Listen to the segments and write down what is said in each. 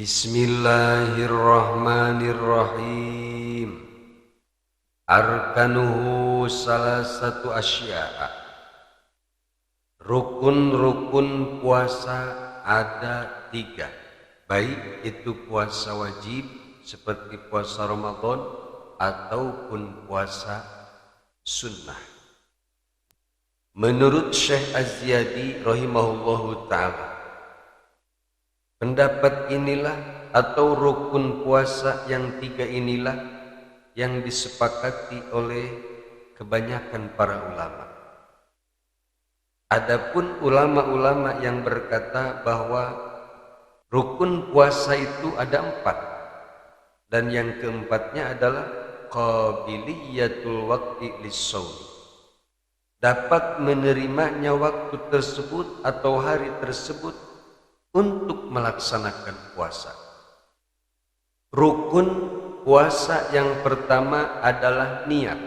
Bismillahirrahmanirrahim. Arkanuhu salah satu asya'a. Rukun-rukun puasa ada 3. Baik itu puasa wajib seperti puasa Ramadan ataupun puasa sunnah. Menurut Syekh Az-Ziyadi rahimahullahu ta'ala, pendapat inilah atau rukun puasa yang 3 inilah yang disepakati oleh kebanyakan para ulama. Adapun ulama-ulama yang berkata bahwa rukun puasa itu ada 4, dan yang keempatnya adalah qabiliyatul waqti lis-shaum, dapat menerimanya waktu tersebut atau hari tersebut untuk melaksanakan puasa. Rukun puasa yang pertama adalah niat.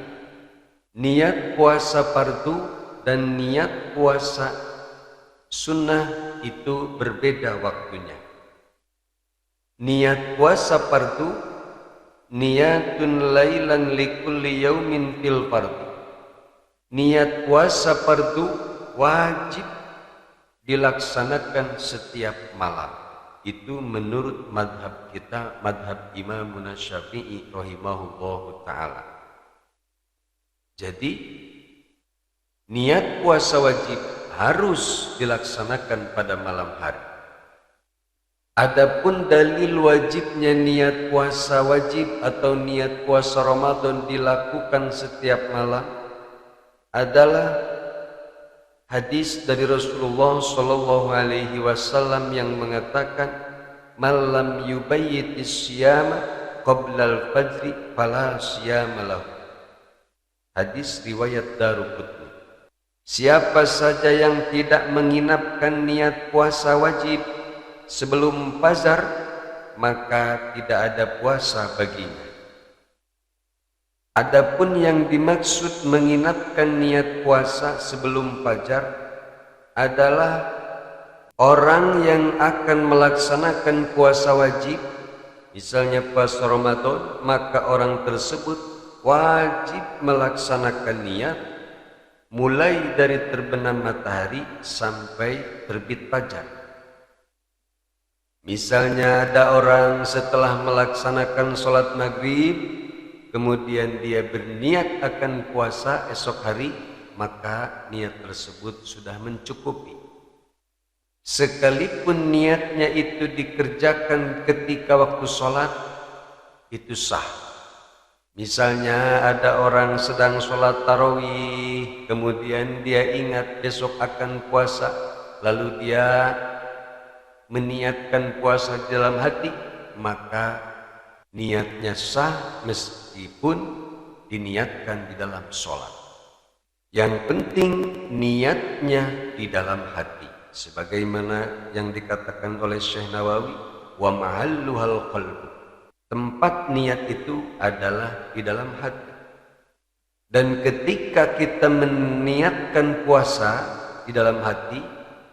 Niat puasa fardu dan niat puasa sunnah itu berbeda waktunya. Niat puasa fardu, niyatun lailan likulli yaumin fil fardu. Niat puasa fardu wajib dilaksanakan setiap malam. Itu menurut madhab kita, madhab Imam Syafi'i rahimahullahu ta'ala. Jadi niat puasa wajib harus dilaksanakan pada malam hari. Adapun dalil wajibnya niat puasa wajib atau niat puasa Ramadan dilakukan setiap malam adalah hadis dari Rasulullah Shallallahu Alaihi Wasallam yang mengatakan, "Malam yubayyitis siyama qoblal fajri fala siyama lahu." Hadis riwayat Daruqutni. Siapa saja yang tidak menginapkan niat puasa wajib sebelum fajar, maka tidak ada puasa baginya. Adapun yang dimaksud menginapkan niat puasa sebelum fajar adalah orang yang akan melaksanakan puasa wajib, misalnya puasa Ramadan, maka orang tersebut wajib melaksanakan niat mulai dari terbenam matahari sampai terbit fajar. Misalnya ada orang setelah melaksanakan sholat maghrib, kemudian dia berniat akan puasa esok hari, maka niat tersebut sudah mencukupi. Sekalipun niatnya itu dikerjakan ketika waktu sholat, itu sah. Misalnya ada orang sedang sholat tarawih, kemudian dia ingat besok akan puasa, lalu dia meniatkan puasa di dalam hati, maka niatnya sah meskipun diniatkan di dalam sholat. Yang penting niatnya di dalam hati, sebagaimana yang dikatakan oleh Syekh Nawawi, wa mahalluhal qalbu. Tempat niat itu adalah di dalam hati. Dan ketika kita meniatkan puasa di dalam hati,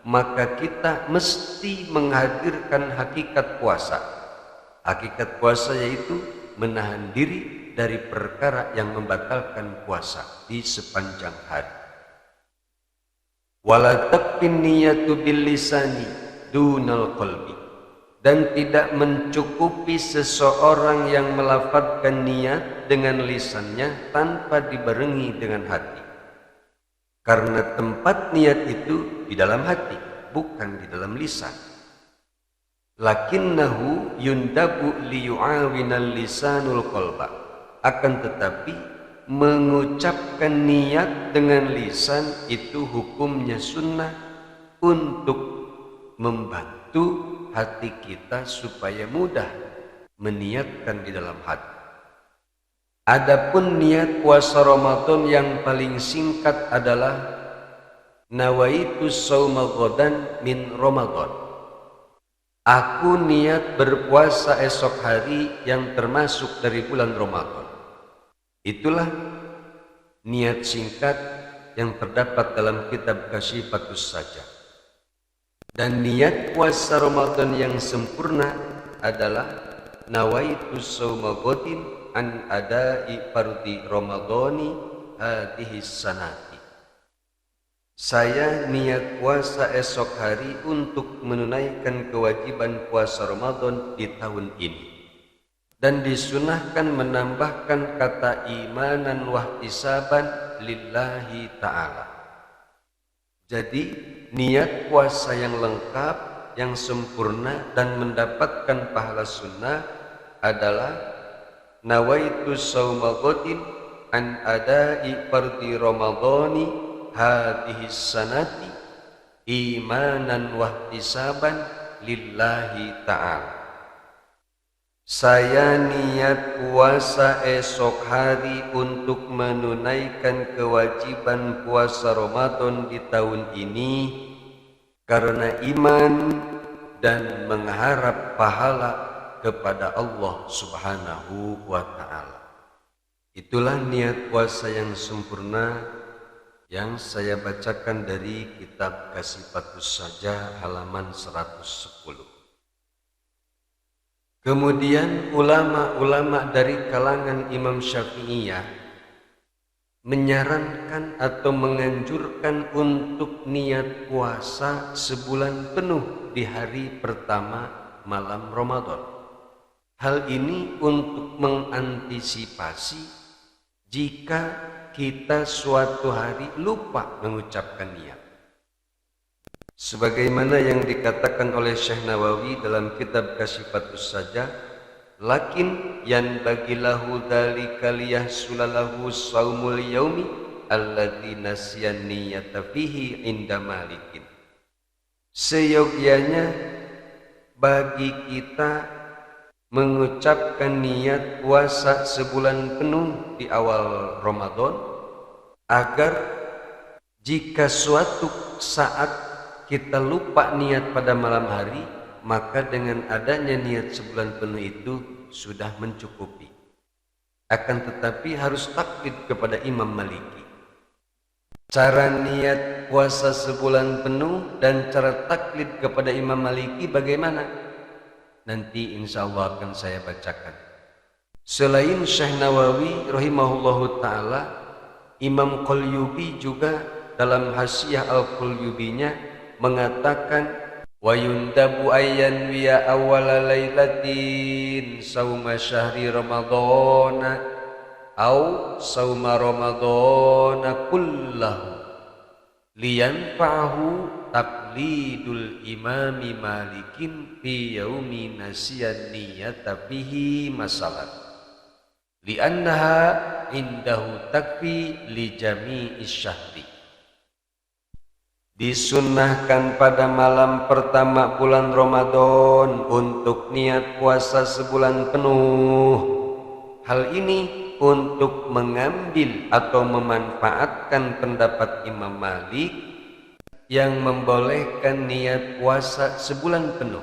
maka kita mesti menghadirkan hakikat puasa. Hakikat puasa yaitu menahan diri dari perkara yang membatalkan puasa di sepanjang hari. Wala takfin niyatu bil lisani dunal qalbi, dan tidak mencukupi seseorang yang melafadzkan niat dengan lisannya tanpa dibarengi dengan hati. Karena tempat niat itu di dalam hati, bukan di dalam lisan. Lakinnahu yundabu liyu'awinal lisanul qalba, akan tetapi mengucapkan niat dengan lisan itu hukumnya sunnah untuk membantu hati kita supaya mudah meniatkan di dalam hati. Adapun niat puasa Ramadan yang paling singkat adalah nawaitu shauma ghadan min Ramadan. Aku niat berpuasa esok hari yang termasuk dari bulan Ramadan. Itulah niat singkat yang terdapat dalam kitab Kasyifatus Sajjah. Dan niat puasa Ramadan yang sempurna adalah nawaitu shauma ghadin an adai fardhi ramadhani hadhihi sanati. Saya niat puasa esok hari untuk menunaikan kewajiban puasa Ramadan di tahun ini. Dan disunahkan menambahkan kata imanan wahtisaban lillahi ta'ala. Jadi niat puasa yang lengkap, yang sempurna dan mendapatkan pahala sunnah adalah nawaitu shauma ghadin an adai fardhi ramadhani hadhihi sanati imanan wahtisaban lillahi ta'ala. Saya niat puasa esok hari untuk menunaikan kewajiban puasa Ramadan di tahun ini karena iman dan mengharap pahala kepada Allah Subhanahu wa ta'ala. Itulah niat puasa yang sempurna yang saya bacakan dari kitab Kasifatus Saja halaman 110. Kemudian ulama-ulama dari kalangan Imam Syafi'iyah menyarankan atau menganjurkan untuk niat puasa sebulan penuh di hari pertama malam Ramadan. Hal ini untuk mengantisipasi jika kita suatu hari lupa mengucapkan niat. Sebagaimana yang dikatakan oleh Syekh Nawawi dalam kitab Kasifatus Saja, lakin yanbaghi lahu dzalika liyahsulalahu shaumul yaumi alladzi nasiyan niyata fihi inda malikin. Seyogyanya bagi kita mengucapkan niat puasa sebulan penuh di awal Ramadan agar jika suatu saat kita lupa niat pada malam hari, maka dengan adanya niat sebulan penuh itu sudah mencukupi. Akan tetapi harus taklid kepada Imam Maliki. Cara niat puasa sebulan penuh dan cara taklid kepada Imam Maliki bagaimana? Nanti insya Allah akan saya bacakan. Selain Syekh Nawawi rahimahullahu ta'ala, Imam Qalyubi juga dalam Hasyiah Al-Qalyubinya mengatakan wa yundabu ayyan wiya awwala lailatin sauma syahri ramadhana au sauma ramadhana kullahu liyanfa'ahu taqlidul imami malikin fi yaumi nasiyan niyata bihi masalan li'annaha indahu takfi li jami'is syahri. Disunnahkan pada malam pertama bulan Ramadan untuk niat puasa sebulan penuh. Hal ini untuk mengambil atau memanfaatkan pendapat Imam Malik yang membolehkan niat puasa sebulan penuh.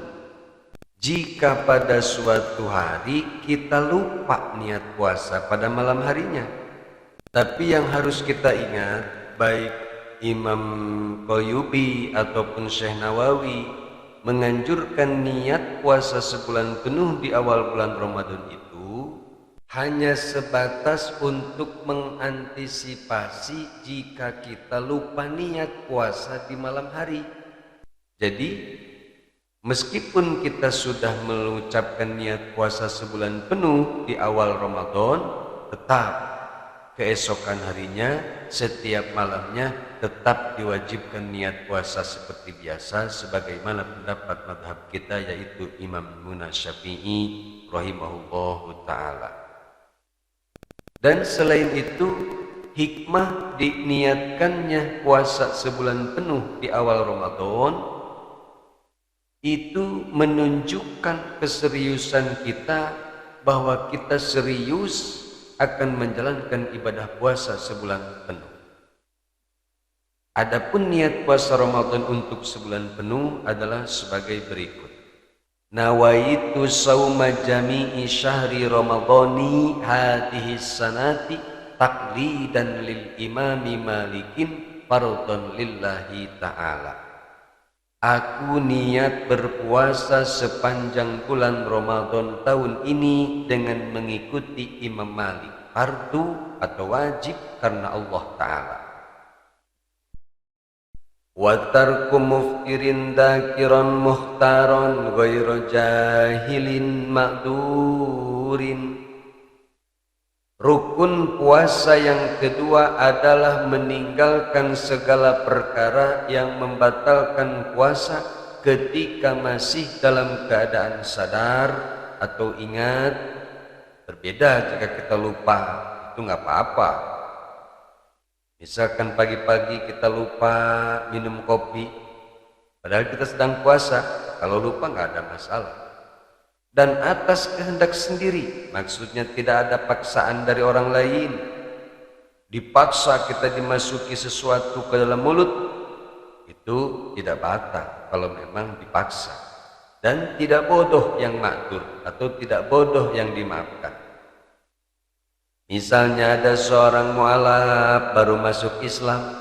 Jika pada suatu hari kita lupa niat puasa pada malam harinya. Tapi yang harus kita ingat, baik Imam Qalyubi ataupun Syekh Nawawi menganjurkan niat puasa sebulan penuh di awal bulan Ramadan itu hanya sebatas untuk mengantisipasi jika kita lupa niat puasa di malam hari. Jadi meskipun kita sudah mengucapkan niat puasa sebulan penuh di awal Ramadan, tetap keesokan harinya setiap malamnya tetap diwajibkan niat puasa seperti biasa sebagaimana pendapat madhab kita yaitu Imam Syafi'i rahimahullahu ta'ala. Dan selain itu hikmah diniatkannya puasa sebulan penuh di awal Ramadan itu menunjukkan keseriusan kita bahwa kita serius akan menjalankan ibadah puasa sebulan penuh. Adapun niat puasa Ramadan untuk sebulan penuh adalah sebagai berikut. Nawaitu sauma jami'i syahri ramadhani hadhihi sanati taqlidan lil imami malikin fardhan lillahi ta'ala. Aku niat berpuasa sepanjang bulan Ramadan tahun ini dengan mengikuti Imam Malik, fardu atau wajib karena Allah Ta'ala. Wa tarku muftirin dakiran muhtaron ghairu jahilin ma'durin. Rukun puasa yang kedua adalah meninggalkan segala perkara yang membatalkan puasa ketika masih dalam keadaan sadar atau ingat. Berbeda jika kita lupa, itu nggak apa-apa. Misalkan pagi-pagi kita lupa minum kopi, padahal kita sedang puasa, kalau lupa nggak ada masalah. Dan atas kehendak sendiri, maksudnya tidak ada paksaan dari orang lain. Dipaksa kita dimasuki sesuatu ke dalam mulut, itu tidak batal kalau memang dipaksa. Dan tidak bodoh yang makdur atau tidak bodoh yang dimaafkan. Misalnya ada seorang mu'alaf baru masuk Islam,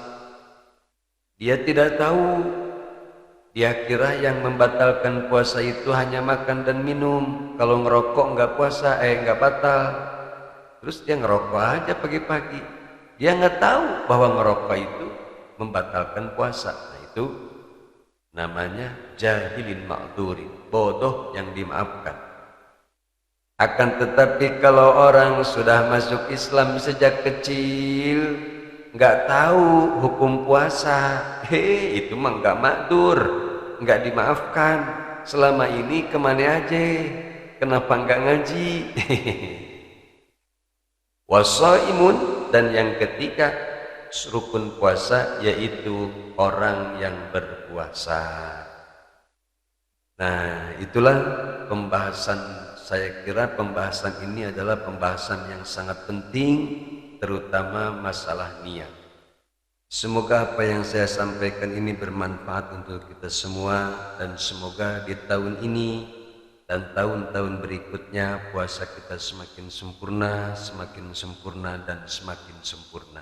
dia tidak tahu. Dia kira yang membatalkan puasa itu hanya makan dan minum. Kalau ngerokok nggak puasa, nggak batal. Terus dia ngerokok aja pagi-pagi. Dia nggak tahu bahwa ngerokok itu membatalkan puasa. Nah, itu namanya jahilin ma'durin, bodoh yang dimaafkan. Akan tetapi kalau orang sudah masuk Islam sejak kecil, nggak tahu hukum puasa, itu mah nggak makdur, nggak dimaafkan. Selama ini kemana aja? Kenapa nggak ngaji? Wasaimun, dan yang ketiga rukun puasa yaitu orang yang berpuasa. Nah, itulah pembahasan. Saya kira pembahasan ini adalah pembahasan yang sangat penting, terutama masalah niat. Semoga apa yang saya sampaikan ini bermanfaat untuk kita semua, dan semoga di tahun ini dan tahun-tahun berikutnya puasa kita semakin sempurna, dan semakin sempurna.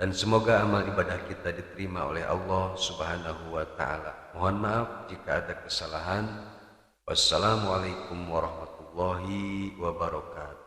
Dan semoga amal ibadah kita diterima oleh Allah Subhanahu wa Ta'ala. Mohon maaf jika ada kesalahan. Wassalamualaikum warahmatullahi wabarakatuh.